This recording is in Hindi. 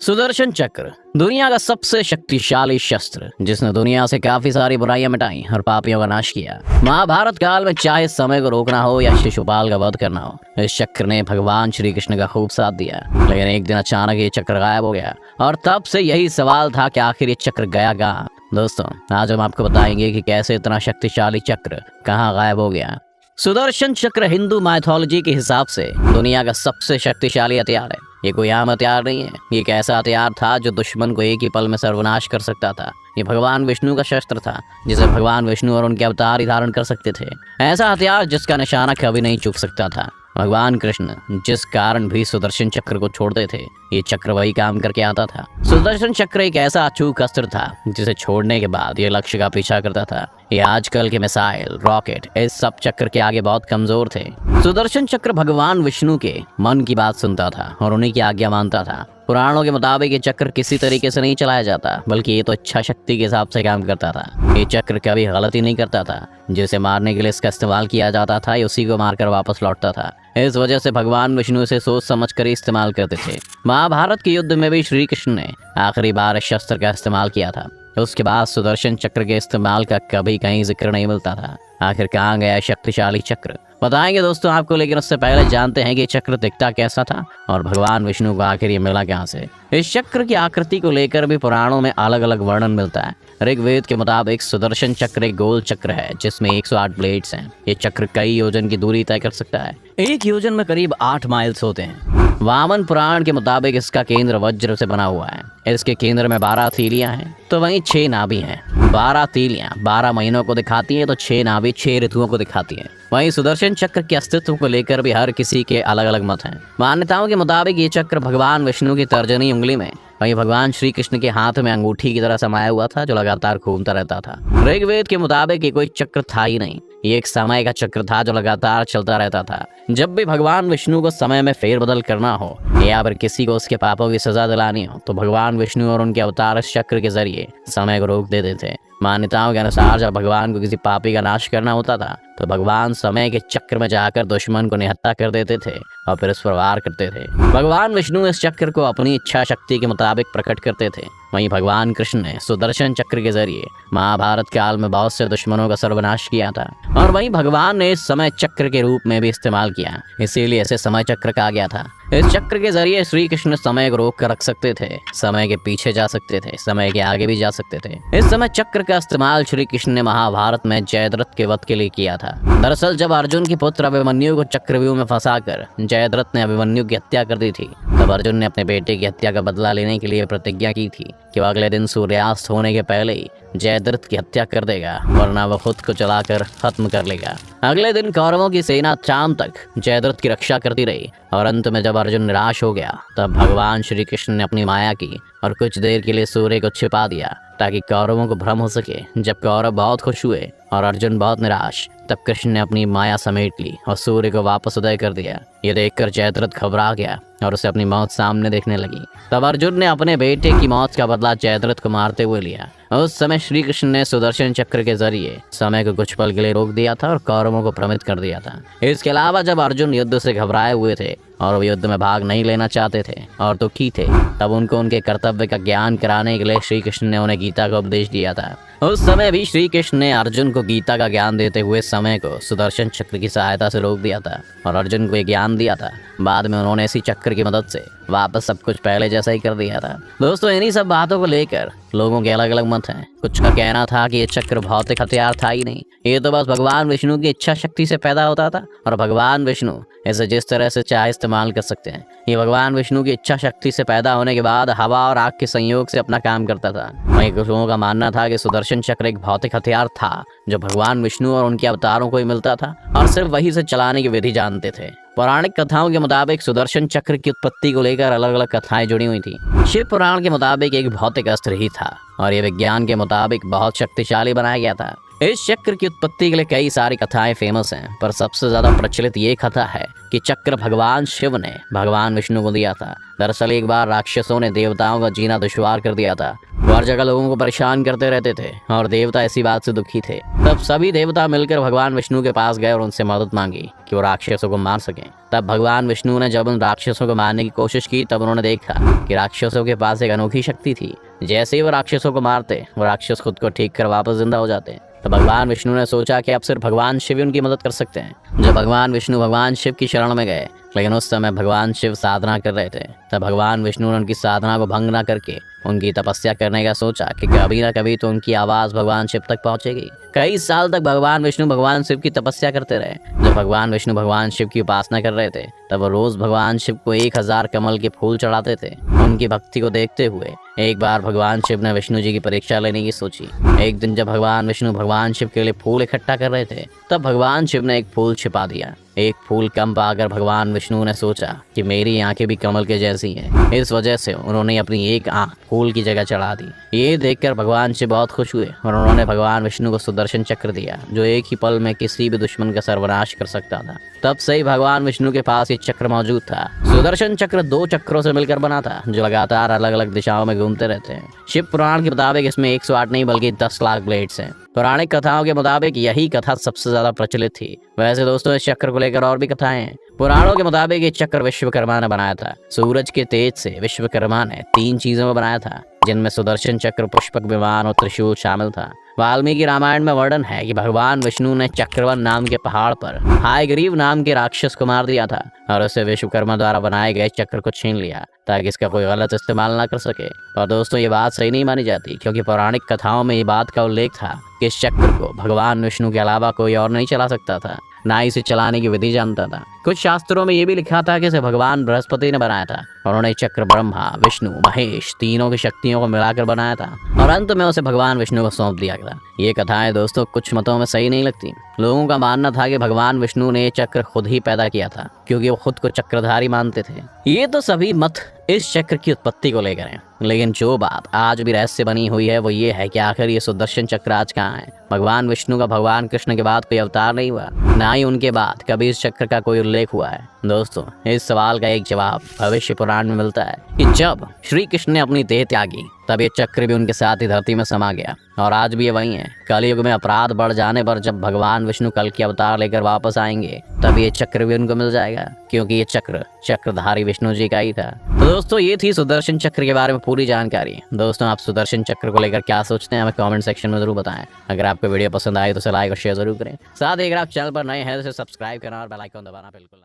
सुदर्शन चक्र दुनिया का सबसे शक्तिशाली शस्त्र जिसने दुनिया से काफी सारी बुराइयां मिटाई और पापियों का नाश किया। महाभारत काल में चाहे समय को रोकना हो या शिशुपाल का वध करना हो, इस चक्र ने भगवान श्री कृष्ण का खूब साथ दिया। लेकिन एक दिन अचानक ये चक्र गायब हो गया और तब से यही सवाल था कि आखिर ये चक्र गया कहाँ। दोस्तों, आज हम आपको बताएंगे कि कैसे इतना शक्तिशाली चक्र कहाँ गायब हो गया। सुदर्शन चक्र हिंदू माइथोलॉजी के हिसाब से दुनिया का सबसे शक्तिशाली हथियार है। ये कोई आम हथियार नहीं है, ये एक ऐसा हथियार था जो दुश्मन को एक ही पल में सर्वनाश कर सकता था। ये भगवान विष्णु का शस्त्र था जिसे भगवान विष्णु और उनके अवतार ही धारण कर सकते थे। ऐसा हथियार जिसका निशाना कभी नहीं चूक सकता था। भगवान कृष्ण जिस कारण भी सुदर्शन चक्र को छोड़ते थे, ये चक्र वही काम करके आता था। सुदर्शन चक्र एक ऐसा अचूक अस्त्र था जिसे छोड़ने के बाद ये लक्ष्य का पीछा करता था। ये आजकल के मिसाइल, रॉकेट, इस सब चक्र के आगे बहुत कमजोर थे। सुदर्शन चक्र भगवान विष्णु के मन की बात सुनता था और उन्हीं की आज्ञा मानता था। पुराणों के मुताबिक ये चक्र किसी तरीके से नहीं चलाया जाता, बल्कि ये तो इच्छा शक्ति के हिसाब से काम करता था। ये चक्र कभी गलती नहीं करता था। जिसे मारने के लिए इसका इस्तेमाल किया जाता था, ये उसी को मारकर वापस लौटता था। इस वजह से भगवान विष्णु इसे सोच समझ कर इस्तेमाल करते थे। महाभारत के युद्ध में भी श्री कृष्ण ने आखिरी बार इस शस्त्र का इस्तेमाल किया था। उसके बाद सुदर्शन चक्र के इस्तेमाल का कभी कहीं जिक्र नहीं मिलता था। आखिर कहाँ गया शक्तिशाली चक्र, बताएंगे दोस्तों आपको। लेकिन उससे पहले जानते हैं कि चक्र दिखता कैसा था और भगवान विष्णु को आखिर ये मिला कहाँ से। इस चक्र की आकृति को लेकर भी पुराणों में अलग अलग वर्णन मिलता है। ऋग्वेद के मुताबिक सुदर्शन चक्र एक गोल चक्र है जिसमें 108 ब्लेड्स हैं। ये चक्र कई योजन की दूरी तय कर सकता है। एक योजन में करीब 8 माइल्स होते हैं। वामन पुराण के मुताबिक इसका केंद्र वज्र से बना हुआ है। इसके केंद्र में 12 तीलियां हैं तो वहीं 6 नाभि हैं। 12 तीलियां 12 महीनों को दिखाती हैं तो 6 नाभि 6 ऋतुओं को दिखाती हैं। वहीं सुदर्शन चक्र के अस्तित्व को लेकर भी हर किसी के अलग अलग मत हैं। मान्यताओं के मुताबिक ये चक्र भगवान विष्णु की तर्जनी उंगली में, वहीं भगवान श्री कृष्ण के हाथ में अंगूठी की तरह समाया हुआ था जो लगातार घूमता रहता था। ऋग्वेद के मुताबिक ये कोई चक्र था ही नहीं, ये एक समय का चक्र था जो लगातार चलता रहता था। जब भी भगवान विष्णु को समय में फेरबदल करना हो या फिर किसी को उसके पापों की सजा दिलानी हो तो भगवान विष्णु और उनके अवतार इस चक्र के जरिए समय को रोक देते थे। मान्यताओं के अनुसार जब भगवान को किसी पापी का नाश करना होता था तो भगवान समय के चक्र में जाकर दुश्मन को निहत्था कर देते थे और फिर इस पर वार करते थे। भगवान विष्णु इस चक्र को अपनी इच्छा शक्ति के मुताबिक प्रकट करते थे। वहीं भगवान कृष्ण ने सुदर्शन चक्र के जरिए महाभारत काल में बहुत से दुश्मनों का सर्वनाश किया था और वहीं भगवान ने इस समय चक्र के रूप में भी इस्तेमाल किया, इसीलिए इसे समय चक्र कहा गया था। इस चक्र के जरिए श्री कृष्ण समय को रोक कर रख सकते थे, समय के पीछे जा सकते थे, समय के आगे भी जा सकते थे। इस समय चक्र का इस्तेमाल श्री कृष्ण ने महाभारत में जयद्रथ के वध के लिए किया था। दरअसल जब अर्जुन के पुत्र अभिमन्यु को चक्रव्यूह में फंसाकर जयद्रथ ने अभिमन्यु की हत्या कर दी थी, तब अर्जुन ने अपने बेटे की हत्या का बदला लेने के लिए प्रतिज्ञा की थी कि वह अगले दिन सूर्यास्त होने के पहले ही जयद्रथ की हत्या कर देगा, वरना वह खुद को चलाकर खत्म कर लेगा। अगले दिन कौरवों की सेना शाम तक जयद्रथ की रक्षा करती रही और अंत में जब अर्जुन निराश हो गया तब भगवान श्री कृष्ण ने अपनी माया की और कुछ देर के लिए सूर्य को छिपा दिया ताकि कौरवों को भ्रम हो सके। जब कौरव बहुत खुश हुए और अर्जुन बहुत निराश, तब कृष्ण ने अपनी माया समेट ली और सूर्य को वापस उदय कर दिया। ये देखकर जयद्रथ घबरा गया और उसे अपनी मौत सामने देखने लगी। तब अर्जुन ने अपने बेटे की मौत का बदला जयद्रथ को मारते हुए लिया। उस समय श्री कृष्ण ने सुदर्शन चक्र के जरिए समय को कुछ पल के लिए रोक दिया था और कौरवों को भ्रमित कर दिया था। इसके अलावा जब अर्जुन युद्ध से घबराए हुए थे और वो युद्ध में भाग नहीं लेना चाहते थे और दुखी थे, तब उनको उनके कर्तव्य का ज्ञान कराने के लिए श्री कृष्ण ने उन्हें गीता का उपदेश दिया था। उस समय भी श्री कृष्ण ने अर्जुन को गीता का ज्ञान देते हुए समय को सुदर्शन चक्र की सहायता से रोक दिया था और अर्जुन को ये ज्ञान दिया था। बाद में उन्होंने इसी चक्र की मदद से वापस सब कुछ पहले जैसा ही कर दिया था। दोस्तों, इन्हीं सब बातों को लेकर लोगों के अलग अलग मत हैं। कुछ का कहना था कि ये चक्र भौतिक हथियार था ही नहीं, ये तो बस भगवान विष्णु की इच्छा शक्ति से पैदा होता था और भगवान विष्णु इसे जिस तरह से चाहे इस्तेमाल कर सकते हैं। ये भगवान विष्णु की इच्छा शक्ति से पैदा होने के बाद हवा और आग के संयोग से अपना काम करता था। वहीं कुछ लोगों का मानना था कि सुदर्शन चक्र एक भौतिक हथियार था जो भगवान विष्णु और उनके अवतारों को ही मिलता था और सिर्फ वही से चलाने की विधि जानते थे। पौराणिक कथाओं के मुताबिक सुदर्शन चक्र की उत्पत्ति को लेकर अलग अलग कथाएं जुड़ी हुई थी। शिव पुराण के मुताबिक एक भौतिक अस्त्र ही था और ये विज्ञान के मुताबिक बहुत शक्तिशाली बनाया गया था। इस चक्र की उत्पत्ति के लिए कई सारी कथाएं फेमस हैं, पर सबसे ज्यादा प्रचलित ये कथा है कि चक्र भगवान शिव ने भगवान विष्णु को दिया था। दरअसल एक बार राक्षसों ने देवताओं का जीना दुश्वार कर दिया था। वो हर जगह लोगों को परेशान करते रहते थे और देवता ऐसी बात से दुखी थे। तब सभी देवता मिलकर भगवान विष्णु के पास गए और उनसे मदद मांगी कि वो राक्षसों को मार सकें। तब भगवान विष्णु ने जब उन राक्षसों को मारने की कोशिश की, तब उन्होंने देखा कि राक्षसों के पास एक अनोखी शक्ति थी। जैसे ही वो राक्षसों को मारते, वो राक्षस खुद को ठीक कर वापस जिंदा हो जाते। तो भगवान विष्णु ने सोचा कि अब सिर्फ भगवान शिव उनकी मदद कर सकते हैं। जब भगवान विष्णु भगवान शिव की शरण में गए, लेकिन उस समय भगवान शिव साधना कर रहे थे, तब भगवान विष्णु ने उनकी साधना को भंग न करके उनकी तपस्या करने का सोचा कि कभी ना कभी तो उनकी आवाज भगवान शिव तक पहुंचेगी। कई साल तक भगवान विष्णु भगवान शिव की तपस्या करते रहे। जब भगवान विष्णु भगवान शिव की उपासना कर रहे थे, तब वो रोज भगवान शिव को 1000 कमल के फूल चढ़ाते थे। उनकी भक्ति को देखते हुए एक बार भगवान शिव ने विष्णु जी की परीक्षा लेने की सोची। एक दिन जब भगवान विष्णु भगवान शिव के लिए फूल इकट्ठा कर रहे थे, तब भगवान शिव ने एक फूल छिपा दिया। एक फूल कम पाकर भगवान विष्णु ने सोचा कि मेरी आंखें भी कमल के जैसी हैं। इस वजह से उन्होंने अपनी एक आंख फूल की जगह चढ़ा दी। ये देखकर भगवान शिव बहुत खुश हुए और उन्होंने भगवान विष्णु को सुदर्शन चक्र दिया, जो एक ही पल में किसी भी दुश्मन का सर्वनाश कर सकता था। तब से ही भगवान विष्णु के पास ये चक्र मौजूद था। सुदर्शन चक्र 2 चक्रों से मिलकर बना था, जो लगातार अलग अलग दिशाओं में घूमते रहते हैं। शिव पुराण के मुताबिक इसमें 108 नहीं बल्कि 10 लाख ब्लेड्स हैं। पौराणिक कथाओं के मुताबिक यही कथा सबसे ज्यादा प्रचलित थी। वैसे दोस्तों, इस चक्र को लेकर और भी कथाएं हैं। पुराणों के मुताबिक ये चक्र विश्वकर्मा ने बनाया था। सूरज के तेज से विश्वकर्मा ने 3 चीजों को बनाया था, जिनमें सुदर्शन चक्र, पुष्पक विमान और त्रिशूल शामिल था। वाल्मीकि रामायण में वर्णन है कि भगवान विष्णु ने चक्रवन नाम के पहाड़ पर हायग्रीव नाम के राक्षस को मार दिया था और उसे विश्वकर्मा द्वारा बनाए गए चक्र को छीन लिया, ताकि इसका कोई गलत इस्तेमाल ना कर सके। और दोस्तों, ये बात सही नहीं मानी जाती, क्योंकि पौराणिक कथाओं में ये बात का उल्लेख था कि इस चक्र को भगवान विष्णु के अलावा कोई और नहीं चला सकता था, ना ही इसे चलाने की विधि जानता था। कुछ शास्त्रों में ये भी लिखा था कि इसे भगवान बृहस्पति ने बनाया था और उन्होंने चक्र ब्रह्मा, विष्णु, महेश तीनों की शक्तियों को मिलाकर बनाया था और अंत में उसे भगवान विष्णु को सौंप दिया गया। ये कथाएं दोस्तों कुछ मतों में सही नहीं लगती। लोगों का मानना था कि भगवान विष्णु ने ये चक्र खुद ही पैदा किया था, क्योंकि वो खुद को चक्रधारी मानते थे। ये तो सभी मत इस चक्र की उत्पत्ति को लेकर हैं, लेकिन जो बात आज भी रहस्य बनी हुई है वो ये है कि आखिर ये सुदर्शन चक्र आज कहाँ है। भगवान विष्णु का भगवान कृष्ण के बाद कोई अवतार नहीं हुआ, ना ही उनके बाद कभी इस चक्र का कोई उल्लेख हुआ है। दोस्तों, इस सवाल का एक जवाब भविष्य पुराण में मिलता है कि जब श्री कृष्ण ने अपनी देह त्यागी, तब ये चक्र भी उनके साथ ही धरती में समा गया और आज भी ये वही है। कलयुग में अपराध बढ़ जाने पर जब भगवान विष्णु कल की अवतार लेकर वापस आएंगे, तब ये चक्र भी उनको मिल जाएगा, क्योंकि ये चक्र चक्रधारी विष्णु जी का ही था। तो दोस्तों, ये थी सुदर्शन चक्र के बारे में पूरी जानकारी। दोस्तों, आप सुदर्शन चक्र को लेकर क्या सोचते हैं, हमें कमेंट सेक्शन में जरूर बताएं। अगर आपको वीडियो पसंद आए तो इसे लाइक और शेयर जरूर करें। साथ ही अगर आप चैनल पर नए हैं तो सब्सक्राइब करना और बेल आइकन दबाना बिल्कुल